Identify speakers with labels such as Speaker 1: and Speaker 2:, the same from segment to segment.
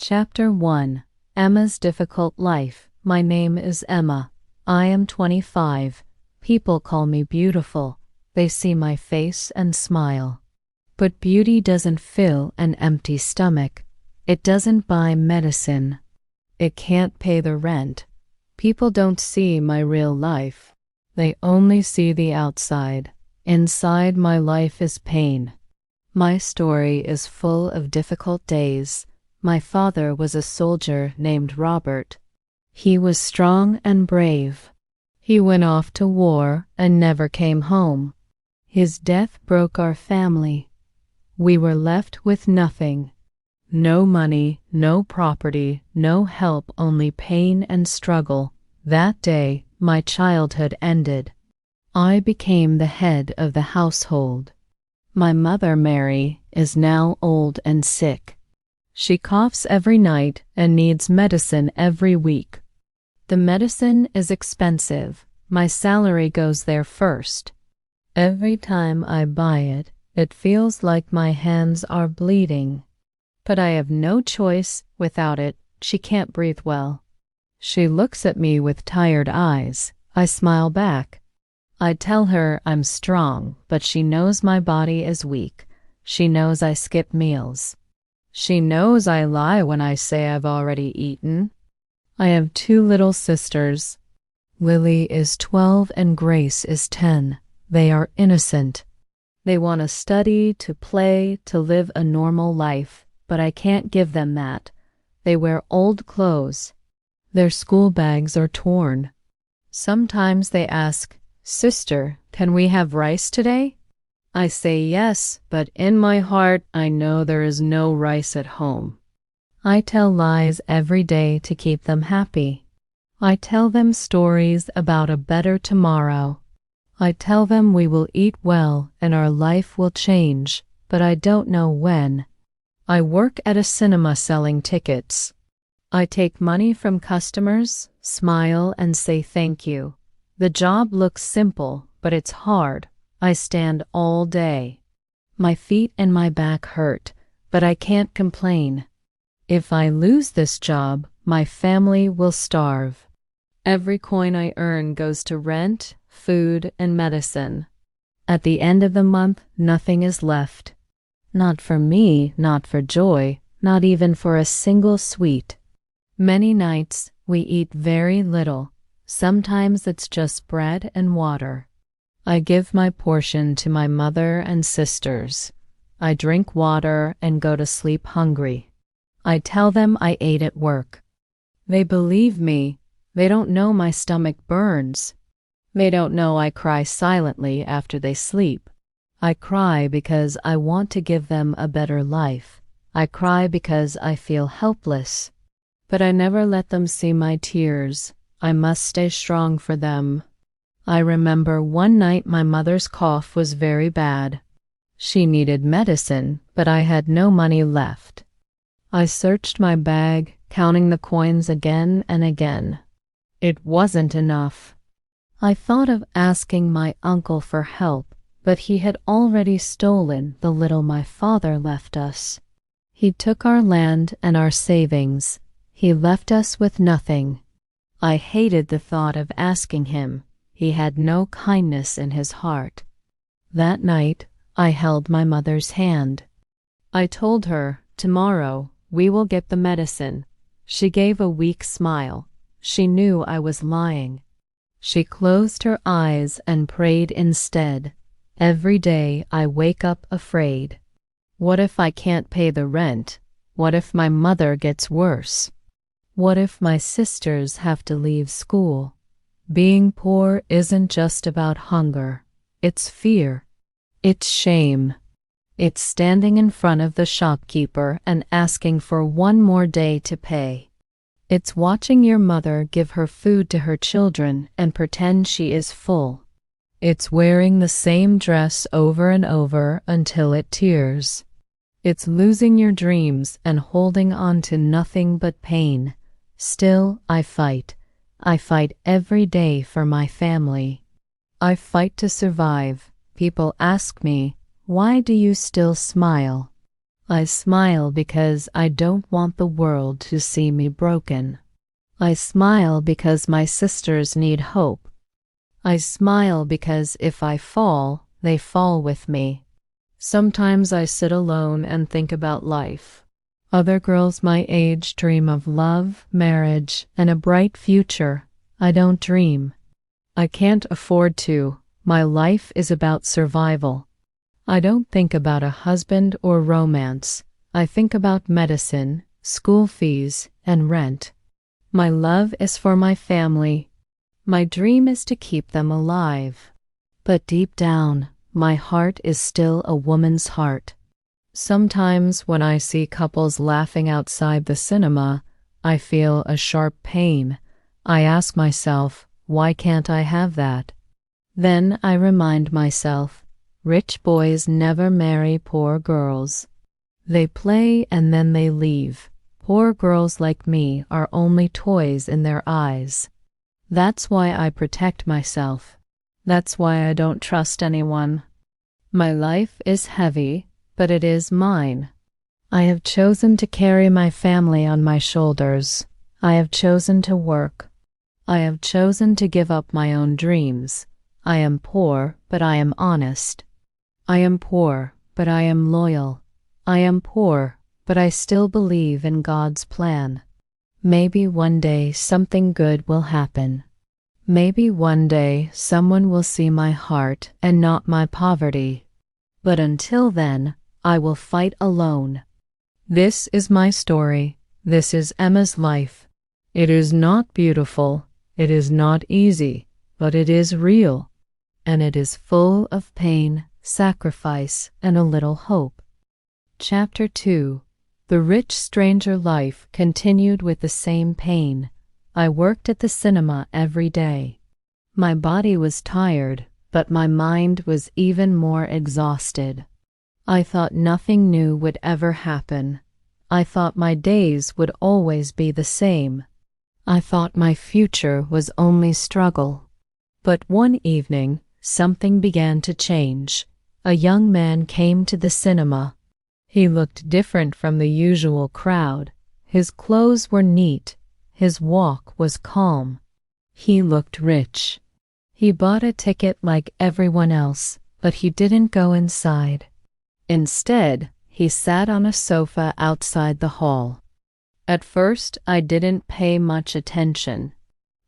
Speaker 1: Chapter 1. Emma's Difficult Life. My name is Emma. I am 25. People call me beautiful. They see my face and smile. But beauty doesn't fill an empty stomach. It doesn't buy medicine. It can't pay the rent. People don't see my real life. They only see the outside. Inside my life is pain. My story is full of difficult days. My father was a soldier named Robert. He was strong and brave. He went off to war and never came home. His death broke our family. We were left with nothing. No money, no property, no help, only pain and struggle. That day, my childhood ended. I became the head of the household. My mother, Mary, is now old and sick. She coughs every night and needs medicine every week. The medicine is expensive. My salary goes there first. Every time I buy it, it feels like my hands are bleeding. But I have no choice. Without it, she can't breathe well. She looks at me with tired eyes. I smile back. I tell her I'm strong, but she knows my body is weak. She knows I skip meals. She knows I lie when I say I've already eaten. I have 2 little sisters. Lily is 12 and Grace is 10. They are innocent. They want to study, to play, to live a normal life, but I can't give them that. They wear old clothes. Their school bags are torn. Sometimes they ask, "Sister, can we have rice today?" I say yes, but in my heart I know there is no rice at home. I tell lies every day to keep them happy. I tell them stories about a better tomorrow. I tell them we will eat well and our life will change, but I don't know when. I work at a cinema selling tickets. I take money from customers, smile and say thank you. The job looks simple, but it's hard. I stand all day. My feet and my back hurt, but I can't complain. If I lose this job, my family will starve. Every coin I earn goes to rent, food, and medicine. At the end of the month, nothing is left. Not for me, not for Joy, not even for a single sweet. Many nights, we eat very little. Sometimes it's just bread and water. I give my portion to my mother and sisters. I drink water and go to sleep hungry. I tell them I ate at work. They believe me. They don't know my stomach burns. They don't know I cry silently after they sleep. I cry because I want to give them a better life. I cry because I feel helpless. But I never let them see my tears. I must stay strong for them. I remember one night my mother's cough was very bad. She needed medicine, but I had no money left. I searched my bag, counting the coins again and again. It wasn't enough. I thought of asking my uncle for help, but he had already stolen the little my father left us. He took our land and our savings. He left us with nothing. I hated the thought of asking him. He had no kindness in his heart. That night, I held my mother's hand. I told her, "Tomorrow, we will get the medicine." She gave a weak smile. She knew I was lying. She closed her eyes and prayed instead. Every day I wake up afraid. What if I can't pay the rent? What if my mother gets worse? What if my sisters have to leave school? Being poor isn't just about hunger. It's fear. It's shame. It's standing in front of the shopkeeper and asking for one more day to pay. It's watching your mother give her food to her children and pretend she is full. It's wearing the same dress over and over until it tears. It's losing your dreams and holding on to nothing but pain. Still, I fight. I fight every day for my family. I fight to survive. People ask me, "Why do you still smile?" I smile because I don't want the world to see me broken. I smile because my sisters need hope. I smile because if I fall, they fall with me. Sometimes I sit alone and think about life. Other girls my age dream of love, marriage, and a bright future. I don't dream. I can't afford to. My life is about survival. I don't think about a husband or romance. I think about medicine, school fees, and rent. My love is for my family. My dream is to keep them alive. But deep down, my heart is still a woman's heart. Sometimes when I see couples laughing outside the cinema, I feel a sharp pain. I ask myself, why can't I have that? Then I remind myself, rich boys never marry poor girls. They play and then they leave. Poor girls like me are only toys in their eyes. That's why I protect myself. That's why I don't trust anyone. My life is heavy, but it is mine. I have chosen to carry my family on my shoulders. I have chosen to work. I have chosen to give up my own dreams. I am poor, but I am honest. I am poor, but I am loyal. I am poor, but I still believe in God's plan. Maybe one day something good will happen. Maybe one day someone will see my heart and not my poverty. But until then, I will fight alone. This is my story. This is Emma's life. It is not beautiful. It is not easy, but it is real. And it is full of pain, sacrifice, and a little hope. Chapter 2. The rich stranger life continued with the same pain. I worked at the cinema every day. My body was tired, but my mind was even more exhausted. I thought nothing new would ever happen. I thought my days would always be the same. I thought my future was only struggle. But one evening, something began to change. A young man came to the cinema. He looked different from the usual crowd. His clothes were neat. His walk was calm. He looked rich. He bought a ticket like everyone else, but he didn't go inside. Instead, he sat on a sofa outside the hall. At first, I didn't pay much attention.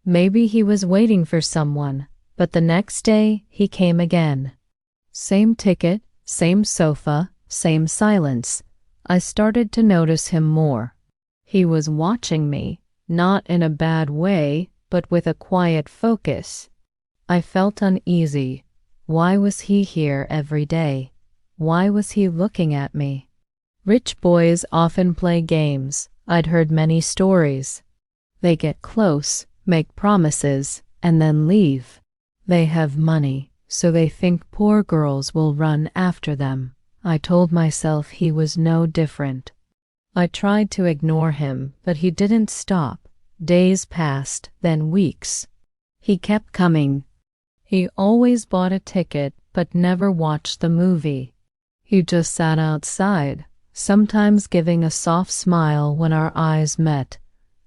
Speaker 1: Maybe he was waiting for someone, but the next day he came again. Same ticket, same sofa, same silence. I started to notice him more. He was watching me, not in a bad way, but with a quiet focus. I felt uneasy. Why was he here every day? Why was he looking at me? Rich boys often play games. I'd heard many stories. They get close, make promises, and then leave. They have money, so they think poor girls will run after them. I told myself he was no different. I tried to ignore him, but he didn't stop. Days passed, then weeks. He kept coming. He always bought a ticket, but never watched the movie. He just sat outside, sometimes giving a soft smile when our eyes met.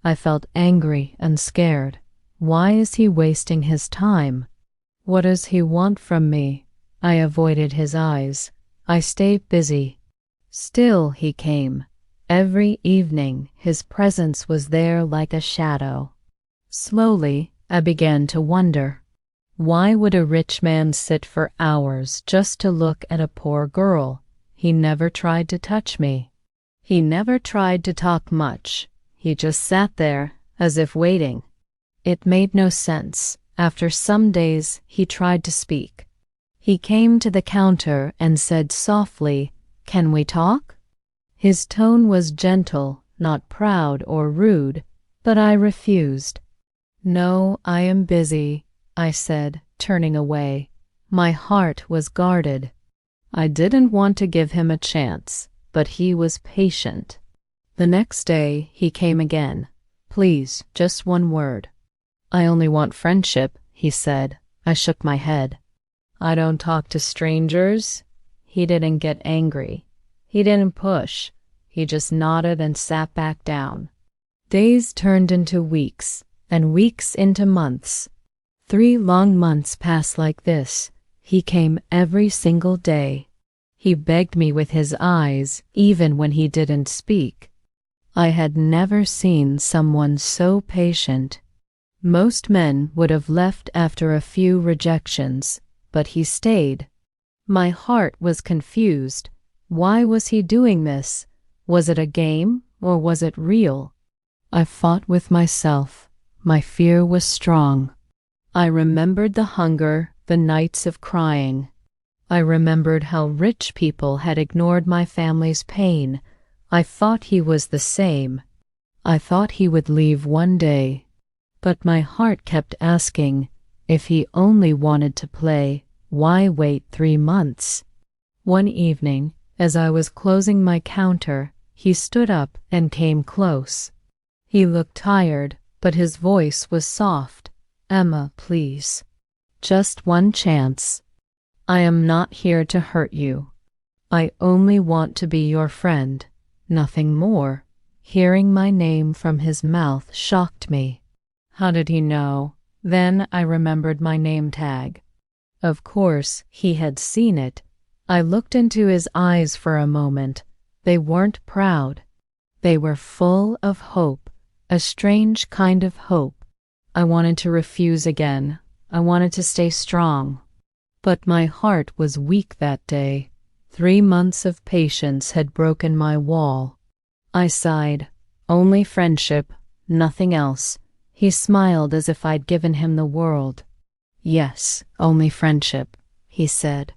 Speaker 1: I felt angry and scared. Why is he wasting his time? What does he want from me? I avoided his eyes. I stayed busy. Still he came. Every evening his presence was there like a shadow. Slowly I began to wonder. Why would a rich man sit for hours just to look at a poor girl? He never tried to touch me. He never tried to talk much. He just sat there, as if waiting. It made no sense. After some days, he tried to speak. He came to the counter and said softly, "Can we talk?" His tone was gentle, not proud or rude, but I refused. "No, I am busy," I said, turning away. My heart was guarded. I didn't want to give him a chance, but he was patient. The next day, he came again. "Please, just one word." "I only want friendship," he said. I shook my head. "I don't talk to strangers." He didn't get angry. He didn't push. He just nodded and sat back down. Days turned into weeks, and weeks into months. 3 long months passed like this. He came every single day. He begged me with his eyes, even when he didn't speak. I had never seen someone so patient. Most men would have left after a few rejections, but he stayed. My heart was confused. Why was he doing this? Was it a game, or was it real? I fought with myself. My fear was strong. I remembered the hunger, the nights of crying. I remembered how rich people had ignored my family's pain. I thought he was the same. I thought he would leave one day. But my heart kept asking, if he only wanted to play, why wait 3 months? One evening, as I was closing my counter, he stood up and came close. He looked tired, but his voice was soft. Emma, please. Just one chance. I am not here to hurt you. I only want to be your friend, nothing more. Hearing my name from his mouth shocked me. How did he know? Then I remembered my name tag. Of course, he had seen it. I looked into his eyes for a moment. They weren't proud. They were full of hope, a strange kind of hope. I wanted to refuse again. I wanted to stay strong. But my heart was weak that day. 3 months of patience had broken my wall. I sighed. Only friendship, nothing else. He smiled as if I'd given him the world. Yes, only friendship, he said.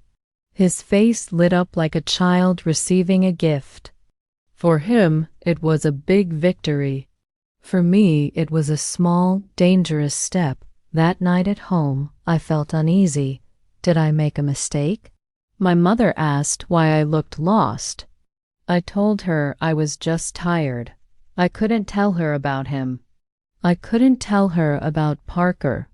Speaker 1: His face lit up like a child receiving a gift. For him, it was a big victory. For me, it was a small, dangerous step. That night at home, I felt uneasy. Did I make a mistake? My mother asked why I looked lost. I told her I was just tired. I couldn't tell her about him. I couldn't tell her about Parker.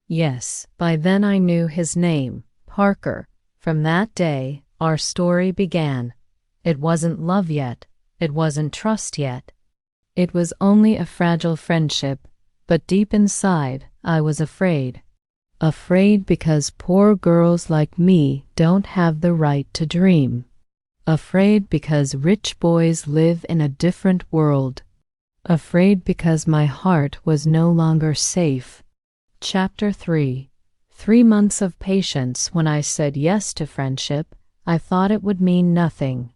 Speaker 1: Yes, by then I knew his name, Parker. From that day, our story began. It wasn't love yet. It wasn't trust yet. It was only a fragile friendship, but deep inside, I was afraid. Afraid because poor girls like me don't have the right to dream. Afraid because rich boys live in a different world. Afraid because my heart was no longer safe. Chapter 3. 3 months of patience. When I said yes to friendship, I thought it would mean nothing.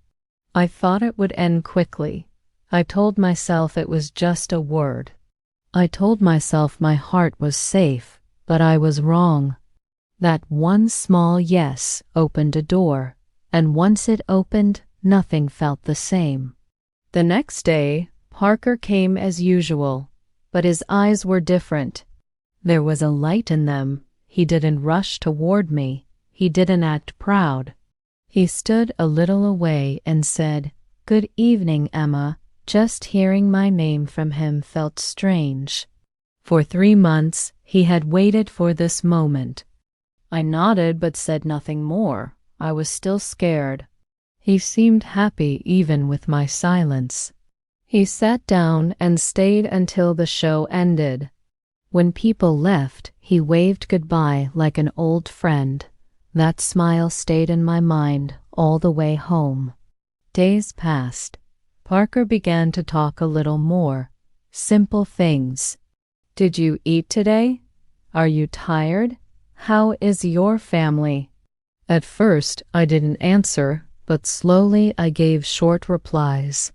Speaker 1: I thought it would end quickly. I told myself it was just a word. I told myself my heart was safe, but I was wrong. That one small yes opened a door, and once it opened, nothing felt the same. The next day, Parker came as usual, but his eyes were different. There was a light in them. He didn't rush toward me. He didn't act proud. He stood a little away and said, "Good evening, Emma." Just hearing my name from him felt strange. For 3 months, he had waited for this moment. I nodded but said nothing more. I was still scared. He seemed happy even with my silence. He sat down and stayed until the show ended. When people left, he waved goodbye like an old friend. That smile stayed in my mind all the way home. Days passed. Parker began to talk a little more. Simple things. Did you eat today? Are you tired? How is your family? At first, I didn't answer, but slowly I gave short replies.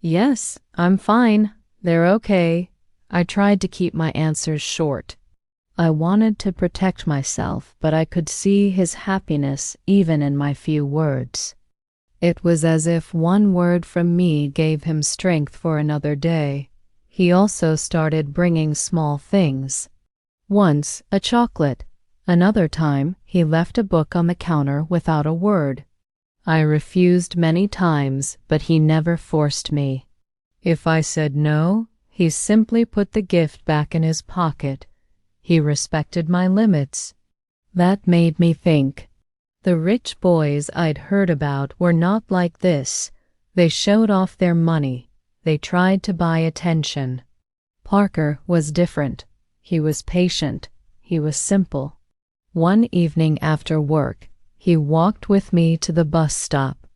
Speaker 1: Yes, I'm fine. They're okay. I tried to keep my answers short. I wanted to protect myself, but I could see his happiness even in my few words. It was as if one word from me gave him strength for another day. He also started bringing small things. Once, a chocolate. Another time, he left a book on the counter without a word. I refused many times, but he never forced me. If I said no, he simply put the gift back in his pocket. He respected my limits. That made me think. The rich boys I'd heard about were not like this. They showed off their money. They tried to buy attention. Parker was different. He was patient. He was simple. One evening after work, he walked with me to the bus stop.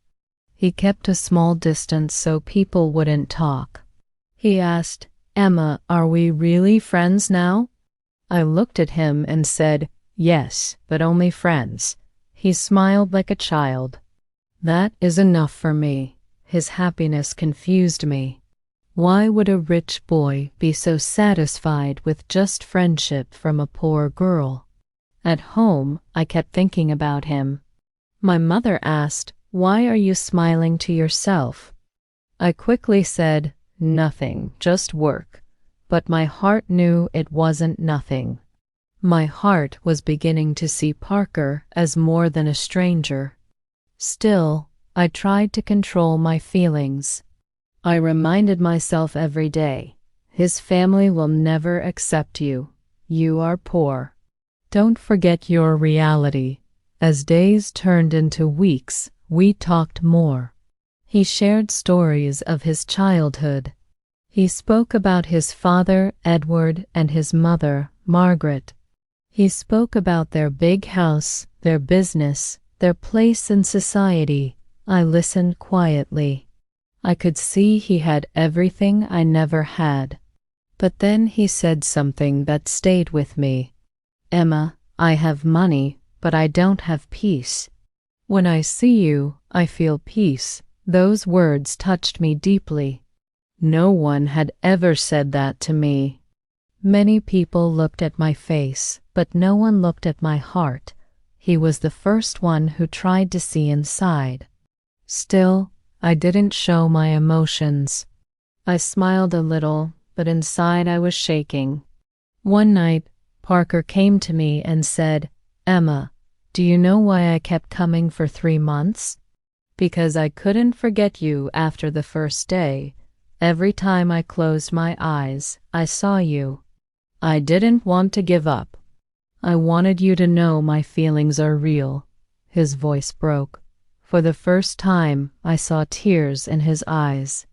Speaker 1: He kept a small distance so people wouldn't talk. He asked, "Emma, are we really friends now?" I looked at him and said, "Yes, but only friends." He smiled like a child. That is enough for me. His happiness confused me. Why would a rich boy be so satisfied with just friendship from a poor girl? At home, I kept thinking about him. My mother asked, "Why are you smiling to yourself?" I quickly said, "Nothing, just work." But my heart knew it wasn't nothing. My heart was beginning to see Parker as more than a stranger. Still, I tried to control my feelings. I reminded myself every day, his family will never accept you. You are poor. Don't forget your reality. As days turned into weeks, we talked more. He shared stories of his childhood. He spoke about his father, Edward, and his mother, Margaret. He spoke about their big house, their business, their place in society. I listened quietly. I could see he had everything I never had. But then he said something that stayed with me. "Emma, I have money, but I don't have peace. When I see you, I feel peace." Those words touched me deeply. No one had ever said that to me. Many people looked at my face, but no one looked at my heart. He was the first one who tried to see inside. Still, I didn't show my emotions. I smiled a little, but inside I was shaking. One night, Parker came to me and said, "Emma, do you know why I kept coming for 3 months? Because I couldn't forget you after the first day. Every time I closed my eyes, I saw you. I didn't want to give up. I wanted you to know my feelings are real." His voice broke. For the first time, I saw tears in his eyes.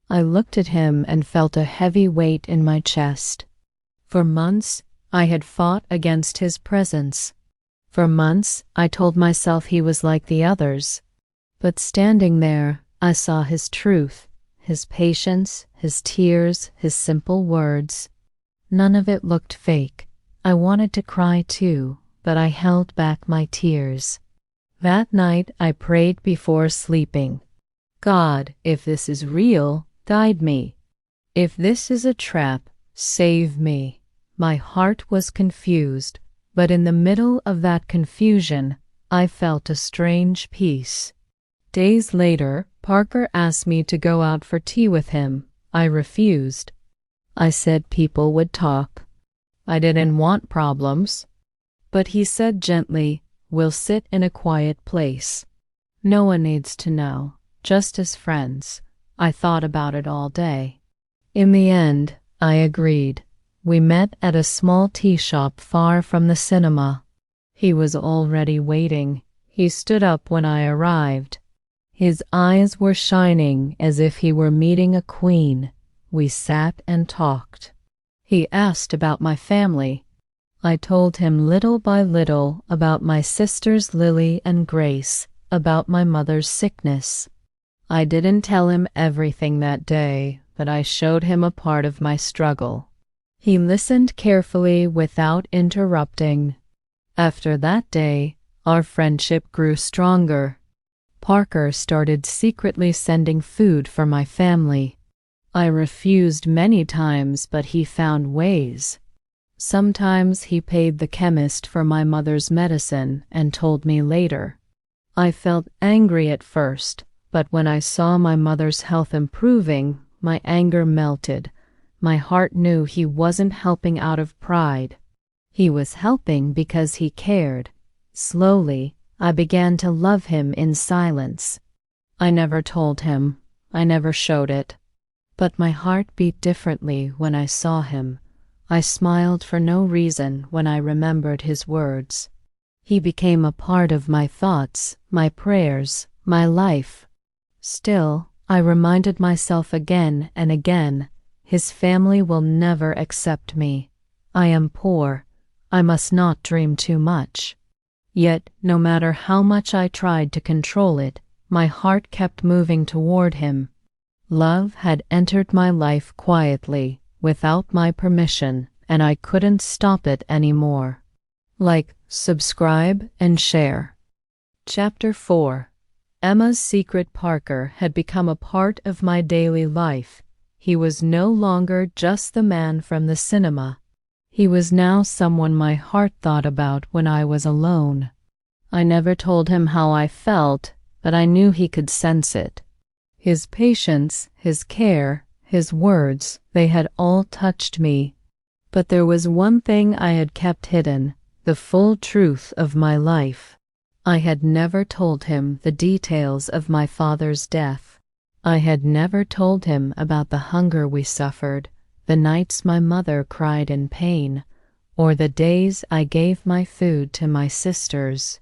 Speaker 1: I looked at him and felt a heavy weight in my chest. For months, I had fought against his presence. For months, I told myself he was like the others. But standing there, I saw his truth, his patience, his tears, his simple words. None of it looked fake. I wanted to cry too, but I held back my tears. That night I prayed before sleeping. "God, if this is real, guide me. If this is a trap, save me." My heart was confused, but in the middle of that confusion, I felt a strange peace. Days later, Parker asked me to go out for tea with him. I refused. I said people would talk. I didn't want problems. But he said gently, "We'll sit in a quiet place. No one needs to know, just as friends." I thought about it all day. In the end, I agreed. We met at a small tea shop far from the cinema. He was already waiting. He stood up when I arrived. His eyes were shining as if he were meeting a queen. We sat and talked. He asked about my family. I told him little by little about my sisters Lily and Grace, about my mother's sickness. I didn't tell him everything that day, but I showed him a part of my struggle. He listened carefully without interrupting. After that day, our friendship grew stronger. Parker started secretly sending food for my family. I refused many times, but he found ways. Sometimes he paid the chemist for my mother's medicine and told me later. I felt angry at first, but when I saw my mother's health improving, my anger melted. My heart knew he wasn't helping out of pride. He was helping because he cared. Slowly, I began to love him in silence. I never told him. I never showed it. But my heart beat differently when I saw him. I smiled for no reason when I remembered his words. He became a part of my thoughts, my prayers, my life. Still, I reminded myself again and again, his family will never accept me. I am poor. I must not dream too much. Yet, no matter how much I tried to control it, my heart kept moving toward him. Love had entered my life quietly, without my permission, and I couldn't stop it anymore. Like, subscribe, and share. Chapter 4. Emma's secret. Parker had become a part of my daily life. He was no longer just the man from the cinema. He was now someone my heart thought about when I was alone. I never told him how I felt, but I knew he could sense it. His patience, his care, his words, they had all touched me. But there was one thing I had kept hidden, the full truth of my life. I had never told him the details of my father's death. I had never told him about the hunger we suffered, the nights my mother cried in pain, or the days I gave my food to my sisters.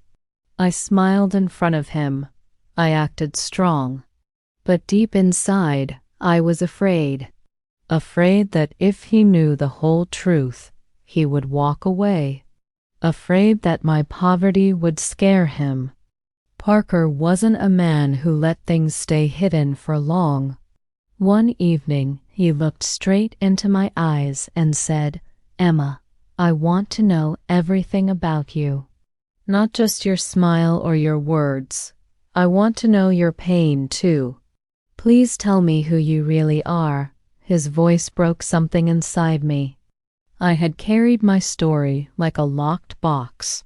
Speaker 1: I smiled in front of him. I acted strong. But deep inside, I was afraid. Afraid that if he knew the whole truth, he would walk away. Afraid that my poverty would scare him. Parker wasn't a man who let things stay hidden for long. One evening, he looked straight into my eyes and said, "Emma, I want to know everything about you. Not just your smile or your words. I want to know your pain, too. Please tell me who you really are." His voice broke something inside me. I had carried my story like a locked box.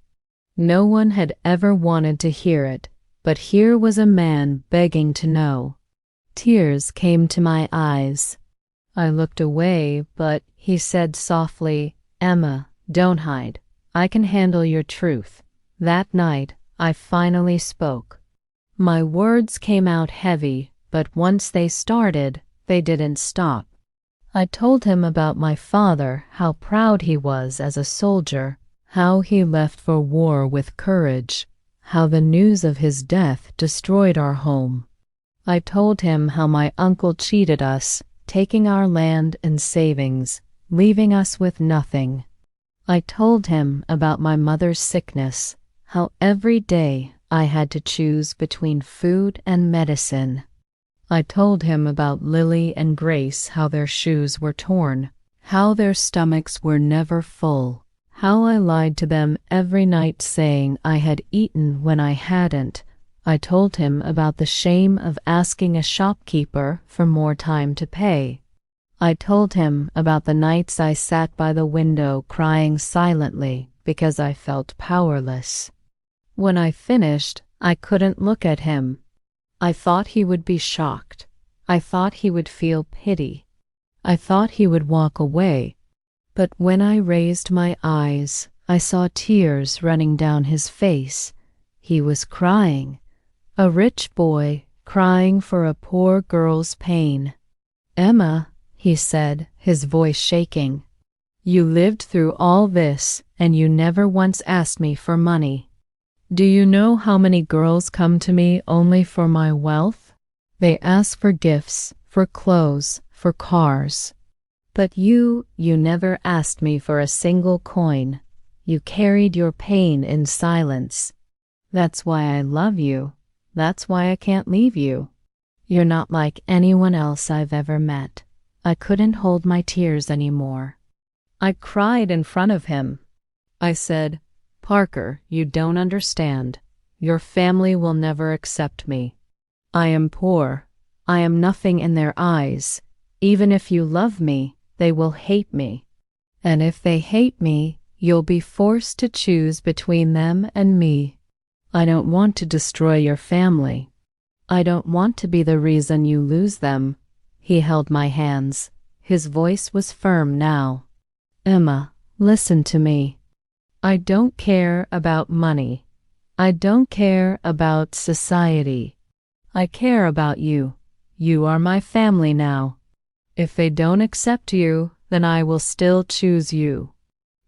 Speaker 1: No one had ever wanted to hear it, but here was a man begging to know. Tears came to my eyes. I looked away, but he said softly, "Emma, don't hide. I can handle your truth." That night, I finally spoke. My words came out heavy, but once they started, they didn't stop. I told him about my father, how proud he was as a soldier, how he left for war with courage, how the news of his death destroyed our home. I told him how my uncle cheated us, taking our land and savings, leaving us with nothing. I told him about my mother's sickness, how every day I had to choose between food and medicine. I told him about Lily and Grace, how their shoes were torn, how their stomachs were never full, how I lied to them every night saying I had eaten when I hadn't. I told him about the shame of asking a shopkeeper for more time to pay. I told him about the nights I sat by the window crying silently because I felt powerless. When I finished, I couldn't look at him. I thought he would be shocked. I thought he would feel pity. I thought he would walk away. But when I raised my eyes, I saw tears running down his face. He was crying. A rich boy crying for a poor girl's pain. "Emma," he said, his voice shaking, "you lived through all this, and you never once asked me for money. Do you know how many girls come to me only for my wealth? They ask for gifts, for clothes, for cars. But you never asked me for a single coin. You carried your pain in silence. That's why I love you. That's why I can't leave you. You're not like anyone else I've ever met." I couldn't hold my tears anymore. I cried in front of him. I said, "Parker, you don't understand. Your family will never accept me. I am poor. I am nothing in their eyes. Even if you love me, they will hate me. And if they hate me, you'll be forced to choose between them and me. I don't want to destroy your family. I don't want to be the reason you lose them." He held my hands. His voice was firm now. "Emma, listen to me. I don't care about money. I don't care about society. I care about you. You are my family now. If they don't accept you, then I will still choose you.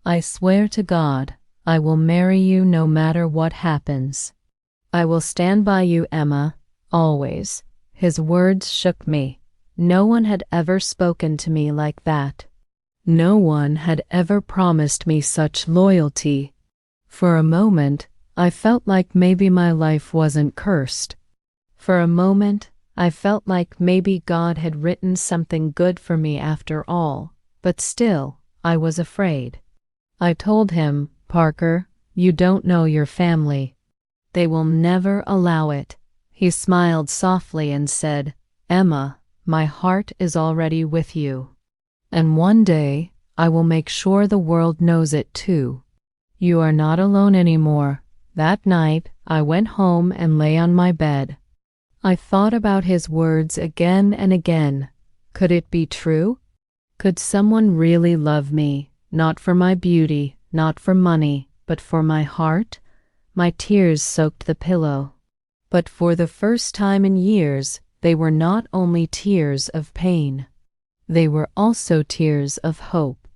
Speaker 1: I swear to God, I will marry you no matter what happens. I will stand by you, Emma, always." His words shook me. No one had ever spoken to me like that. No one had ever promised me such loyalty. For a moment, I felt like maybe my life wasn't cursed. For a moment, I felt like maybe God had written something good for me after all, but still, I was afraid. I told him, "Parker, you don't know your family. They will never allow it." He smiled softly and said, "Emma, my heart is already with you. And one day, I will make sure the world knows it too. You are not alone anymore." That night, I went home and lay on my bed. I thought about his words again and again. Could it be true? Could someone really love me, not for my beauty, not for money, but for my heart? My tears soaked the pillow. But for the first time in years, they were not only tears of pain. They were also tears of hope.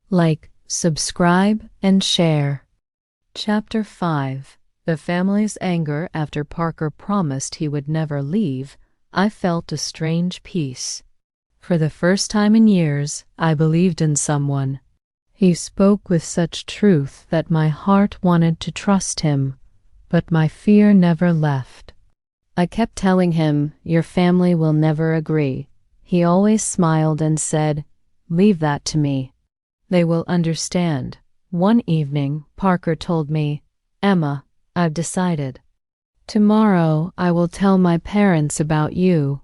Speaker 1: Like, subscribe, and share. Chapter 5. The family's anger after Parker promised he would never leave. I felt a strange peace. For the first time in years, I believed in someone. He spoke with such truth that my heart wanted to trust him, but my fear never left. I kept telling him, "Your family will never agree." He always smiled and said, "Leave that to me. They will understand." One evening, Parker told me, "Emma, I've decided. Tomorrow I will tell my parents about you.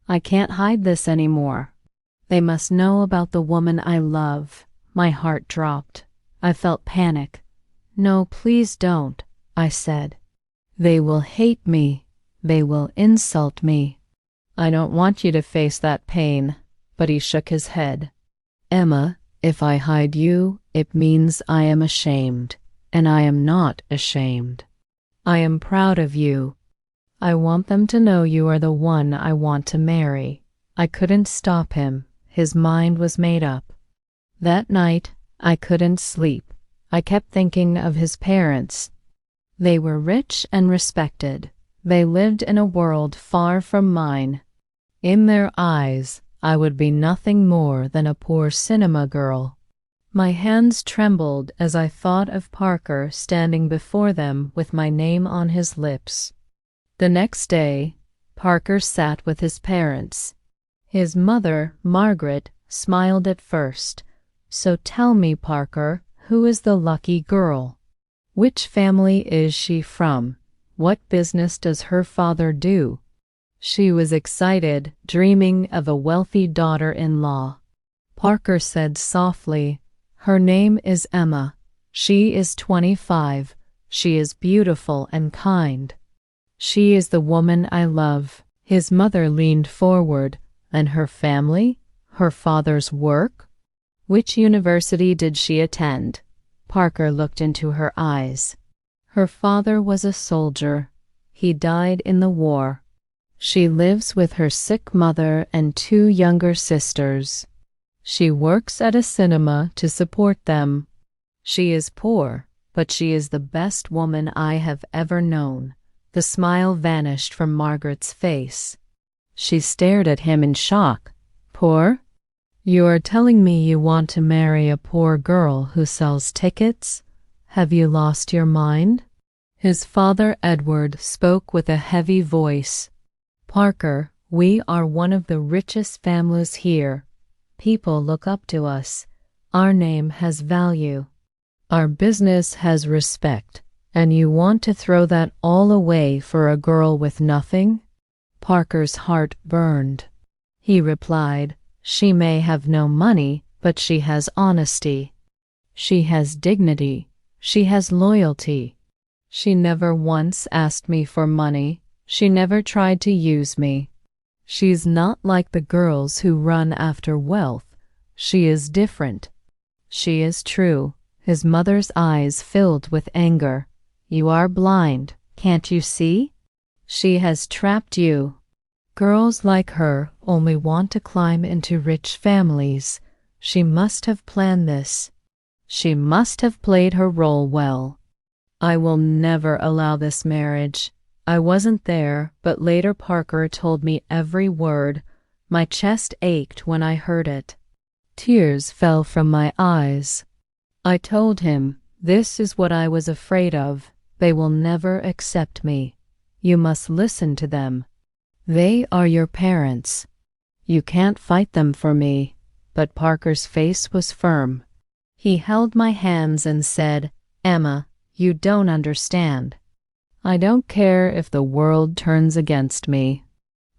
Speaker 1: I can't hide this anymore. They must know about the woman I love." My heart dropped. I felt panic. "No, please don't," I said. "They will hate me. They will insult me." "I don't want you to face that pain," but he shook his head. "Emma, if I hide you, it means I am ashamed, and I am not ashamed. I am proud of you. I want them to know you are the one I want to marry." I couldn't stop him. His mind was made up. That night, I couldn't sleep. I kept thinking of his parents. They were rich and respected. They lived in a world far from mine. In their eyes, I would be nothing more than a poor cinema girl. My hands trembled as I thought of Parker standing before them with my name on his lips. The next day, Parker sat with his parents. His mother, Margaret, smiled at first. "So tell me, Parker, who is the lucky girl? Which family is she from? What business does her father do?" She was excited, dreaming of a wealthy daughter-in-law. Parker said softly, "Her name is Emma. She is 25. She is beautiful and kind. She is the woman I love." His mother leaned forward. "And her family? Her father's work? Which university did she attend?" Parker looked into her eyes. "Her father was a soldier. He died in the war. She lives with her sick mother and 2 younger sisters. She works at a cinema to support them. She is poor, but she is the best woman I have ever known." The smile vanished from Margaret's face. She stared at him in shock. "Poor? You are telling me you want to marry a poor girl who sells tickets? Have you lost your mind?" His father, Edward, spoke with a heavy voice. "Parker, we are one of the richest families here. People look up to us. Our name has value. Our business has respect. And you want to throw that all away for a girl with nothing?" Parker's heart burned. He replied, "She may have no money, but she has honesty. She has dignity. She has loyalty. She never once asked me for money. She never tried to use me. She's not like the girls who run after wealth. She is different. She is true." His mother's eyes filled with anger. "You are blind. Can't you see? She has trapped you. Girls like her only want to climb into rich families. She must have planned this. She must have played her role well. I will never allow this marriage. I wasn't there, but later Parker told me every word. My chest ached when I heard it. Tears fell from my eyes. I told him, "This is what I was afraid of. They will never accept me. You must listen to them. They are your parents. You can't fight them for me." But Parker's face was firm. He held my hands and said, "Emma, you don't understand. I don't care if the world turns against me.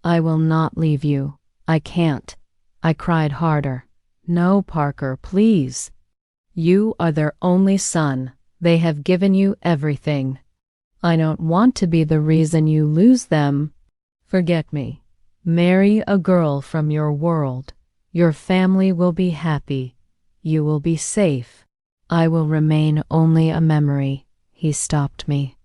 Speaker 1: I will not leave you. I can't." I cried harder. "No, Parker, please. You are their only son. They have given you everything. I don't want to be the reason you lose them. Forget me. Marry a girl from your world. Your family will be happy. You will be safe. I will remain only a memory." He stopped me.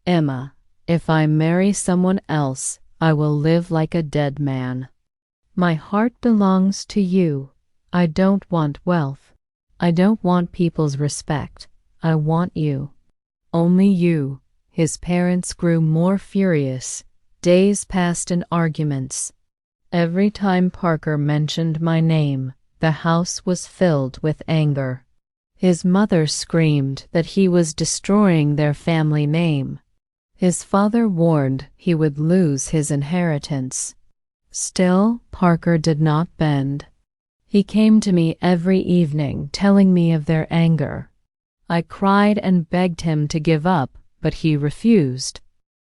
Speaker 1: "Emma, if I marry someone else, I will live like a dead man. My heart belongs to you. I don't want wealth. I don't want people's respect. I want you. Only you." His parents grew more furious. Days passed in arguments. Every time Parker mentioned my name, the house was filled with anger. His mother screamed that he was destroying their family name. His father warned he would lose his inheritance. Still, Parker did not bend. He came to me every evening telling me of their anger. I cried and begged him to give up, but he refused.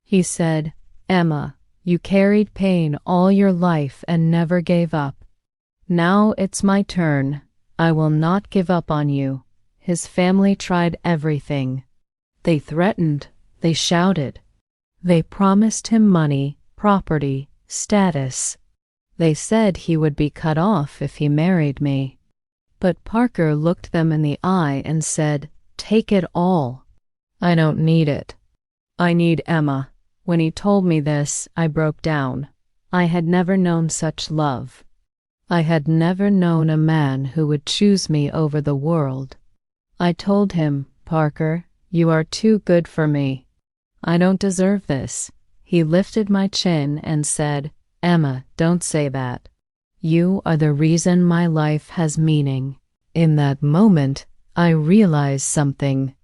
Speaker 1: He said, "Emma, you carried pain all your life and never gave up. Now it's my turn. I will not give up on you." His family tried everything. They threatened. They shouted. They promised him money, property, status. They said he would be cut off if he married me. But Parker looked them in the eye and said, "Take it all. I don't need it. I need Emma." When he told me this, I broke down. I had never known such love. I had never known a man who would choose me over the world. I told him, "Parker, you are too good for me. I don't deserve this." He lifted my chin and said, "Emma, don't say that. You are the reason my life has meaning." In that moment, I realized something.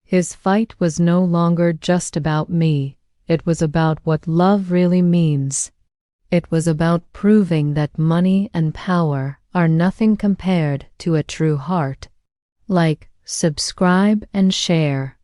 Speaker 1: His fight was no longer just about me. It was about what love really means. It was about proving that money and power are nothing compared to a true heart. Like, subscribe, and share.